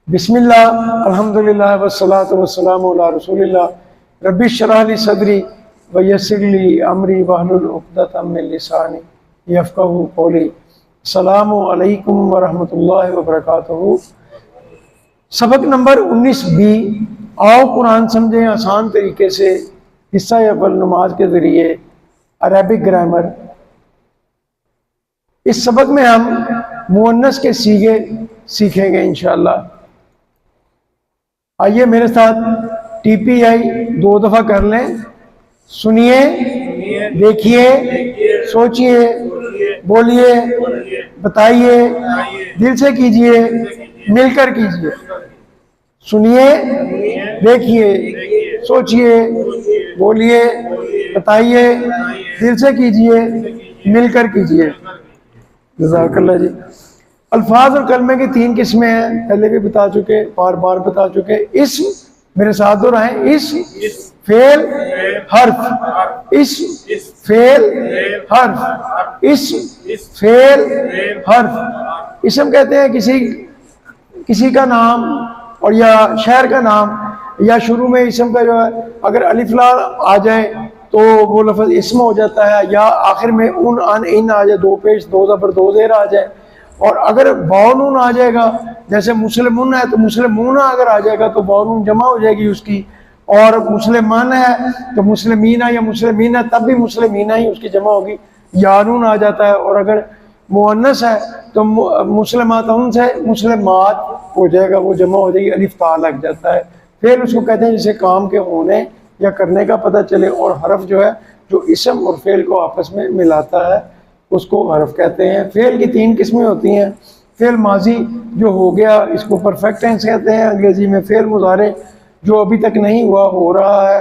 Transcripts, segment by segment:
بسم اللہ الحمدللہ والصلاة والسلام علی رسول اللہ رب اشرح لی صدری ویسر لی امری واحلل عقدۃ من لسانی یفقہوا قولی۔ السلام علیکم ورحمۃ اللہ وبرکاتہ۔ سبق نمبر 19B، آؤ قرآن سمجھیں آسان طریقے سے، حصہ اول نماز کے ذریعے عربک گرامر۔ اس سبق میں ہم مؤنث کے صیغے سیکھیں گے انشاءاللہ۔ آئیے میرے ساتھ ٹی پی آئی 2 دفعہ کر لیں، سنیے، دیکھیے، سوچئے، بولیے، بتائیے، دل سے کیجئے، مل کر کیجئے۔ سنیے، دیکھیے، سوچئے، بولیے، بتائیے، دل سے کیجئے، مل کر کیجئے۔ جزاک اللہ جی۔ الفاظ اور کلمے کی 3 قسمیں ہیں، پہلے بھی بتا چکے، بار بار بتا چکے۔ اسم، میرے ساتھ دہرائیں، اسم، فعل، حرف، اسم، فعل، حرف، اسم، فعل، حرف۔ اسم کہتے ہیں کسی کا نام اور یا شہر کا نام، یا شروع میں اسم کا جو ہے اگر الف لام آ جائے تو وہ لفظ اسم ہو جاتا ہے، یا آخر میں اون ان ان آ جائے، 2 پیش 2 زبر 2 زیر آ جائے۔ اور اگر باؤنون آ جائے گا، جیسے مسلمون ہے تو مسلمون اگر آ جائے گا تو باؤنون جمع ہو جائے گی اس کی، اور مسلمان ہے تو مسلمین یا مسلمین ہے تب بھی مسلمین ہی اس کی جمع ہوگی، یارون آ جاتا ہے۔ اور اگر مؤنث ہے تو مسلماتون سے مسلمات ہو جائے گا، وہ جمع ہو جائے گی، الف تا لگ جاتا ہے۔ فعل اس کو کہتے ہیں جسے کام کے ہونے یا کرنے کا پتہ چلے، اور حرف جو ہے جو اسم اور فعل کو آپس میں ملاتا ہے اس کو حرف کہتے ہیں۔ فعل کی 3 قسمیں ہوتی ہیں۔ فعل ماضی جو ہو گیا اس کو پرفیکٹ ٹینس کہتے ہیں انگریزی میں۔ فعل مضارع جو ابھی تک نہیں ہوا، ہو رہا ہے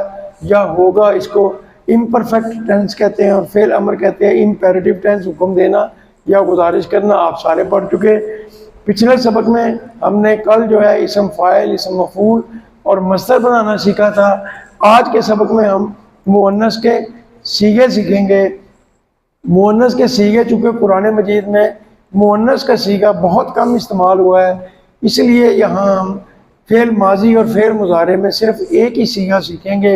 یا ہوگا، اس کو امپرفیکٹ ٹینس کہتے ہیں۔ اور فعل امر کہتے ہیں امپیریٹیو ٹینس، حکم دینا یا گزارش کرنا۔ آپ سارے پڑھ چکے۔ پچھلے سبق میں ہم نے کل جو ہے اسم فاعل، اسم مفعول اور مصدر بنانا سیکھا تھا۔ آج کے سبق میں ہم مؤنث کے صیغے سیکھیں گے۔ مؤنث کے صیغے، چونکہ قرآن مجید میں مؤنث کا صیغہ بہت کم استعمال ہوا ہے، اس لیے یہاں ہم فعل ماضی اور فعل مضارع میں صرف ایک ہی صیغہ سیکھیں گے،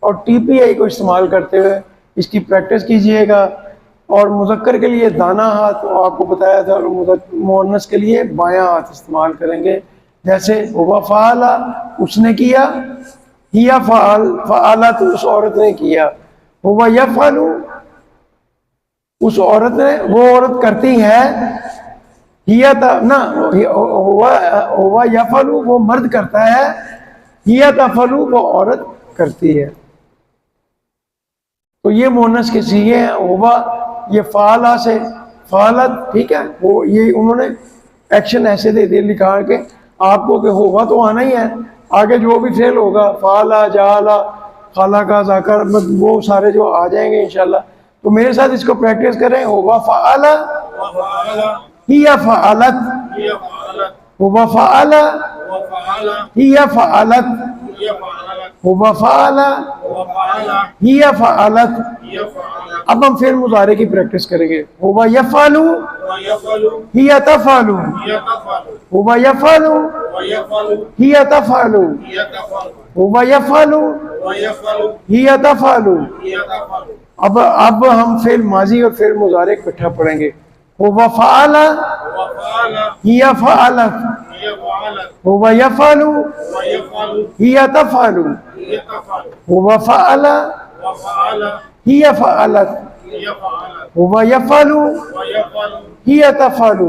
اور ٹی پی آئی کو استعمال کرتے ہوئے اس کی پریکٹس کیجئے گا۔ اور مذکر کے لیے دانا ہاتھ آپ کو بتایا تھا، اور مؤنث کے لیے بایاں ہاتھ استعمال کریں گے۔ جیسے ہوا فعل، اس نے کیا، ہیا فعلت، اس عورت نے کیا، ہوا یفعل، اس عورت نے، وہ عورت کرتی ہے، ہیا نا ہوا یفعل، وہ مرد کرتا ہے، ہیا تفعل، وہ عورت کرتی ہے۔ تو یہ مؤنث کے صیغے ہیں۔ ہوا یہ فعلا سے فعلت، ٹھیک ہے، وہ یہ انہوں نے ایکشن ایسے دے دے لکھا کہ آپ کو کہ ہوا تو آنا ہی ہے، آگے جو بھی فعل ہوگا، فعلا، جعلا، خلقا، ذکر، وہ سارے جو آ جائیں گے انشاءاللہ۔ تو میرے ساتھ اس کو پریکٹس کریں۔ ہوا فعل، ہیا فعلت، ہوا فعل، ہیا فعلت، ہوا فعل، ہیا فعلت۔ اب ہم فعل مضارع کی پریکٹس کریں گے۔ ہوا یفعل، ہیا تفعل، ہوا یفعل، ہیا تفعل، ہوا یفعل، ہیا تفعل۔ اب ہم فعل ماضی اور فعل مضارع اکٹھا پڑھیں گے۔ ہوا فعل، ہیا فعلت، ہوا یفعل، ہیا تفعل، ہوا فعل، ہیا فعلت، ہوا یفعل، ہیا تفعل۔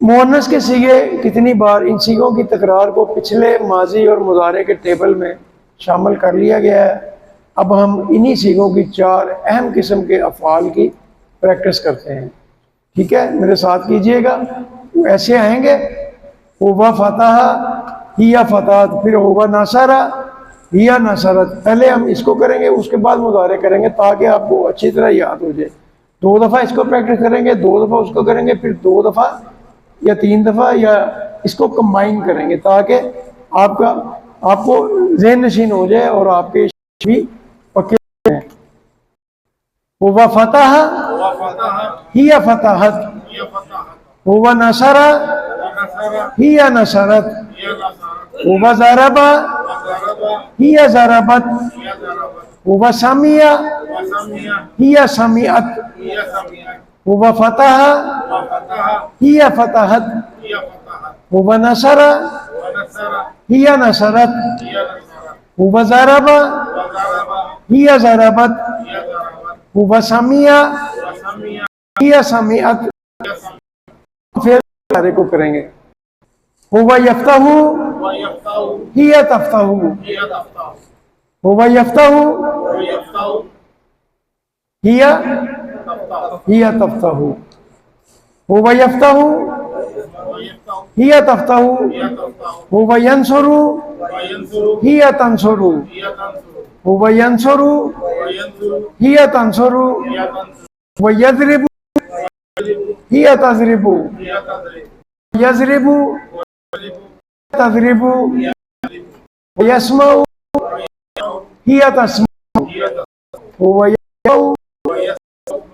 مؤنث کے صیغے کتنی بار، ان صیغوں کی تکرار کو پچھلے ماضی اور مضارع کے ٹیبل میں شامل کر لیا گیا ہے۔ اب ہم انہی صیغوں کی 4 اہم قسم کے افعال کی پریکٹس کرتے ہیں، ٹھیک ہے؟ میرے ساتھ کیجئے گا، ایسے آئیں گے۔ ہوا فتح، ہیا فتحت، پھر ہوا نصر، ہیا نصرت۔ پہلے ہم اس کو کریں گے، اس کے بعد مضارع کریں گے تاکہ آپ کو اچھی طرح یاد ہو جائے۔ 2 دفعہ اس کو پریکٹس کریں گے، 2 دفعہ اس کو کریں گے، پھر 2 دفعہ یا 3 دفعہ یا اس کو کمبائن کریں گے تاکہ آپ کو ذہن نشین ہو جائے اور آپ کے بھی پکے ہیں۔ ہوا فتح، ہیا فتحت، ہوا نصر، هي نصرت وضرب هي ضربت وسمع هي سمعت وفتح هي فتحت ونصر هي نصرت وضرب هي ضربت وسمع هي سمعت. پھر سارے کو کریں گے. هو يفتح هي تفتح هو يفتح هي تفتح هو يفتح هي تفتح هو ينصر هي تنصر هو ينصر هي تنصر ويضرب هي تضرب يضرب تضرب ويسمع هي تسمع هو يسمع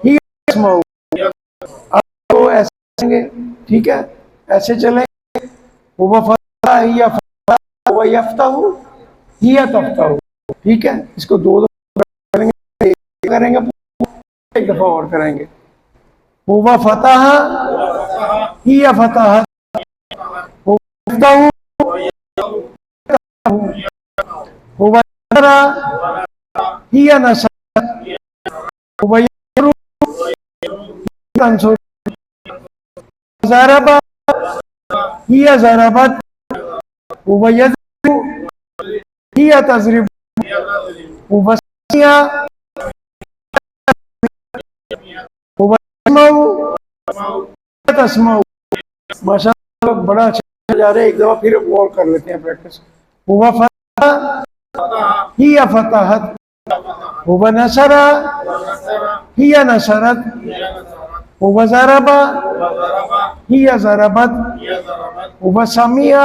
هي تسمع. اب تو ایسے چلیں گے, ٹھیک ہے, ایسے چلیں. هو فتح هي فتح هو يفتح هي تفتح. ٹھیک ہے, اس کو دو دفعہ کریں گے, ایک دفعہ اور کریں گے. هو فتح هي فتحت هو يفتح هو نصر هي نصرت هو ينصر تنصر ضرب هي ضربت هو يضرب هي تضرب هو سمع هو يسمع تسمع. ماشاء اللہ بڑا اچھا جا رہے. ایک دفعہ پھر اور کر لیتے ہیں پریکٹس. هو فتح هي فتحت هو نصر هي نصرت هو ضرب هي ضربت هو سمع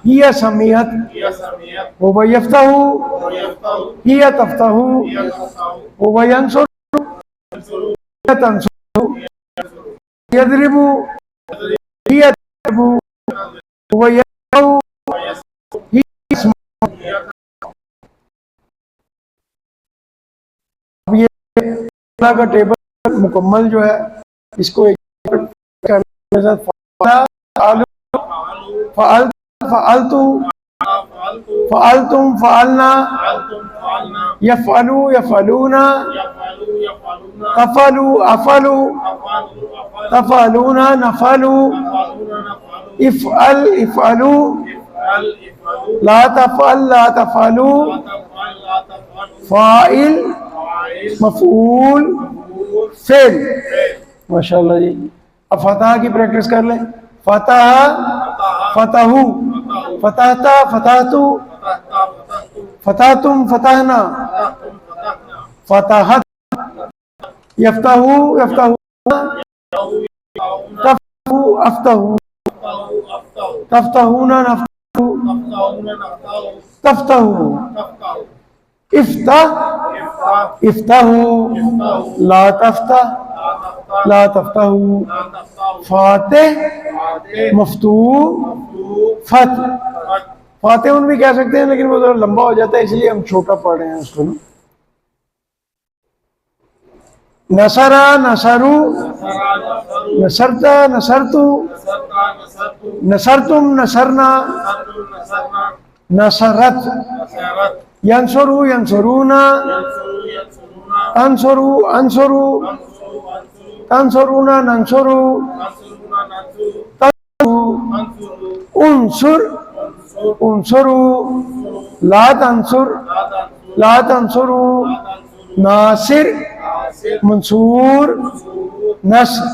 هي سمعت هو يفتح هي تفتح هو ينصر هي تنصر يضرب هي تضرب هو يسمع هي يسمع. اب یہ اللہ کا ٹیبل مکمل جو ہے اس کو فعلت فعلتم فعلنا يفعلوا يفعلون تفعلوا افعلوا تفعلون نفعلوا افعل افعلوا لا تفعل لا تفعلوا فاعل مفعول فعل. ماشاءاللہ جی. اب فتح کی پریکٹس کر لیں. فتح فتح فتحت فتحت فتحتم فتحنا فتحت يفتح يفتحون تفتح افتح تفتحون نفتح تفتح افتح افتح لا تفتح لا تفتح فاتح مفتوح فتح. فاتح ان بھی کہہ سکتے ہیں لیکن وہ ذرا لمبا ہو جاتا ہے اس لیے ہم چھوٹا پڑھ رہے ہیں اس کو. نصر نصرو نصرت نصرت نصرتم نصرنا نصرت ینصرو ینصرون تنصرو انصرو تنصرون ننصرو انصر انصرو لا تنصر لا تنصرو ناصر منصور نصر.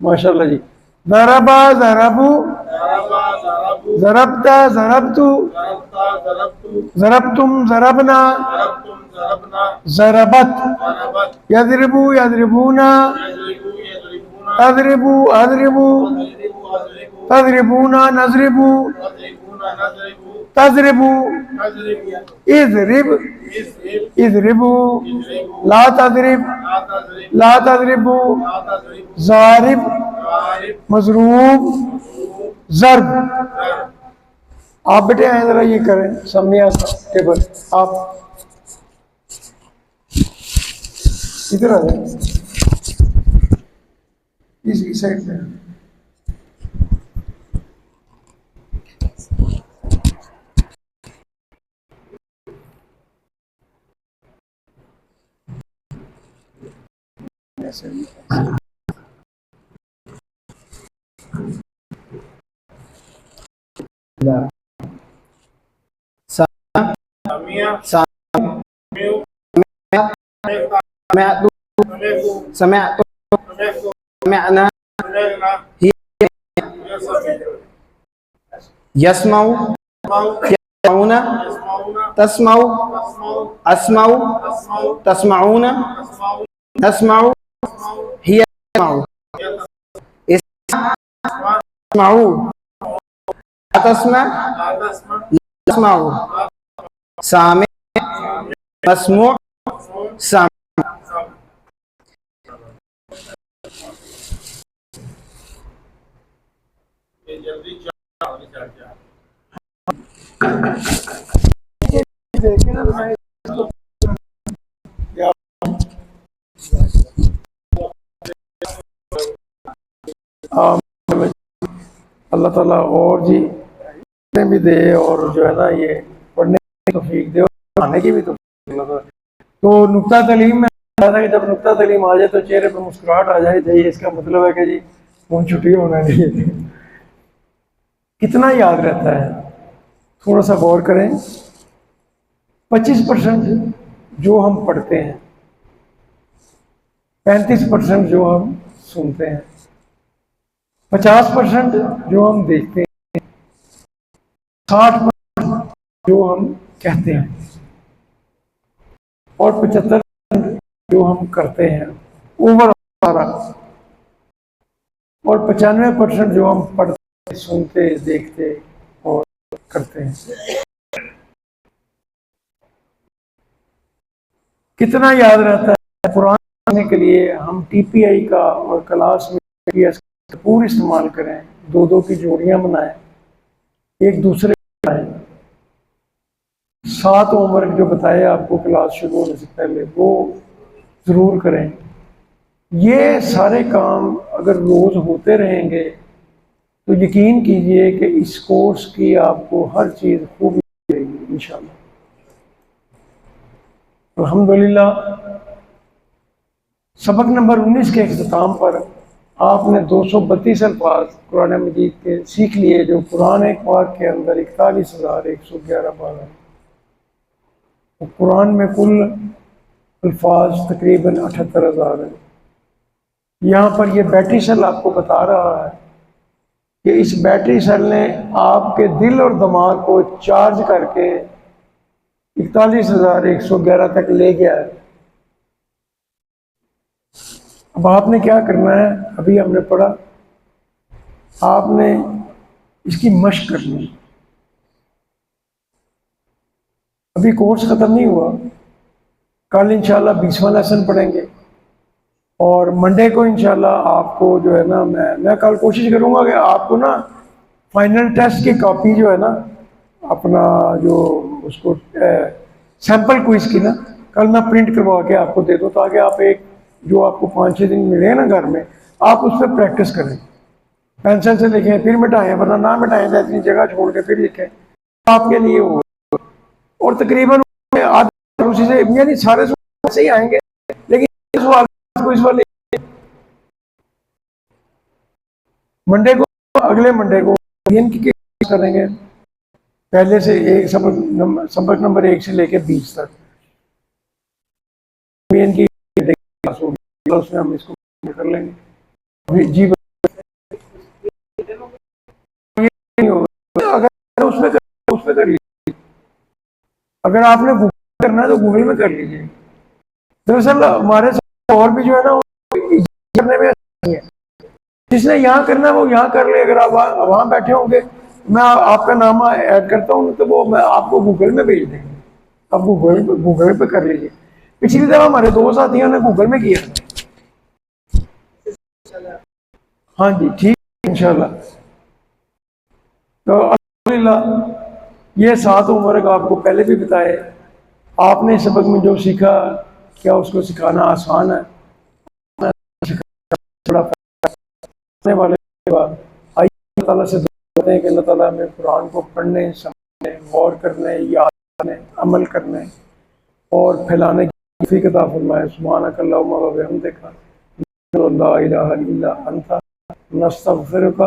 ماشاءاللہ جی. ضربا ضربو ضربت ضربت ضربتم ضربنا ضربت یضربو یضربون تضربو اضربو تضربون نضربو تضربو اضرب اضربو لا تضرب لا تضربو ضارب مضروب ضرب. آپ بیٹے آئیں ذرا یہ کریں سامنے ٹیبل. آپ ادھر آ جائیں اس سائڈ میں. سمعت سمعنا يسمع يسمعون تسمع أسمع تسمعون نسمع هي تسمع اسمعوا لا تسمع لا تسمع سامع مسموع سامع. اللہ تعالیٰ اور جی بھی دے اور جو ہے نا یہ پڑھنے کی توفیق دے اور پڑھانے کی بھی توفیق دے. تو نقطہ تعلیم میں کہا تھا کہ جب نقطہ تعلیم آ جائے تو چہرے پہ مسکراہٹ آ جائے چاہیے. اس کا مطلب ہے کہ جی فون چھٹی ہونا چاہیے. کتنا یاد رہتا ہے تھوڑا سا غور کریں. 25% جو ہم پڑھتے ہیں, 35% جو ہم سنتے ہیں, 50% جو ہم دیکھتے ہیں, 60% جو ہم کہتے ہیں, اور 75% جو ہم کرتے ہیں اوور سارا, اور 95% جو ہم پڑھتے سنتے دیکھتے اور کرتے ہیں. کتنا یاد رہتا ہے قرآن پڑھنے کے لیے. ہم ٹی پی آئی کا اور کلاس میں پورا استعمال کریں, 2 کی جوڑیاں بنائیں, ایک دوسرے کو بنائیں. 7 ہوم ورک جو بتائے آپ کو کلاس شروع ہونے سے پہلے وہ ضرور کریں. یہ سارے کام اگر روز ہوتے رہیں گے تو یقین کیجئے کہ اس کورس کی آپ کو ہر چیز خوب ملے گی انشاءاللہ. الحمدللہ سبق نمبر 19 کے اختتام پر آپ نے 232 الفاظ قرآن مجید کے سیکھ لیے جو قرآن پاک کے اندر 41,111 بار ہیں. قرآن میں کل الفاظ تقریباً 78,000 ہیں. یہاں پر یہ بیٹری سیل آپ کو بتا رہا ہے کہ اس بیٹری سیل نے آپ کے دل اور دماغ کو چارج کر کے 41,111 تک لے گیا ہے. اب آپ نے کیا کرنا ہے, ابھی ہم نے پڑھا, آپ نے اس کی مشق کرنی ہے. ابھی کورس ختم نہیں ہوا, کل انشاءاللہ 20واں لیسن پڑھیں گے, اور منڈے کو انشاءاللہ آپ کو جو ہے نا میں کل کوشش کروں گا کہ آپ کو نا فائنل ٹیسٹ کی کاپی جو ہے نا اپنا جو اس کو سیمپل کوئز کی نا کل میں پرنٹ کروا کے آپ کو دے دوں, تاکہ آپ ایک جو آپ کو 5-6 دن ملے ہیں نا گھر میں, آپ اس پہ پریکٹس کریں. پینسل سے لکھیں پھر مٹائیں, ورنہ نہ مٹائیں تو اتنی جگہ چھوڑ کے پھر لکھیں, آپ کے لیے ہو. اور تقریباً اسی سے یعنی سارے سوال سے ہی آئیں گے, لیکن سوال کو اس والے منڈے کو, اگلے منڈے کو ان کی کریں گے پہلے سے ایک سبق نمبر 1 سے لے کے 20 تک. ان کی اس میں ہم اس کو کر لیں گے. جی اگر اس پہ کر لیجیے, اگر آپ نے گوگل کرنا ہے تو گوگل میں کر لیجیے. دراصل ہمارے ساتھ اور بھی جو ہے نا کرنے میں ہے, جس نے یہاں کرنا ہے وہ یہاں کر لے. اگر آپ وہاں بیٹھے ہوں گے میں آپ کا نام ایڈ کرتا ہوں تو وہ میں آپ کو گوگل میں بھیج دیں گے, آپ گوگل پہ کر لیجیے. پچھلی دفعہ ہمارے 2 ساتھیوں نے گوگل میں کیا. ہاں جی ٹھیک ہے انشاءاللہ. تو الحمدللہ یہ 7 عمر آپ کو پہلے بھی بتائے، آپ نے سبق میں جو سیکھا کیا اس کو سکھانا آسان ہے؟ تھوڑا پڑھنے والے کے بعد آئیے اللہ تعالیٰ سے دعا کرتے ہیں کہ اللہ تعالیٰ ہمیں قرآن کو پڑھنے، سمجھنے، غور کرنے، یاد کرنے، عمل کرنے اور پھیلانے کی توفیق عطا فرمائے۔ سبحانک اللہم و بحمدک، لا الہ الا انت، نستغفرک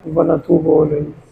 و نتوب الیک۔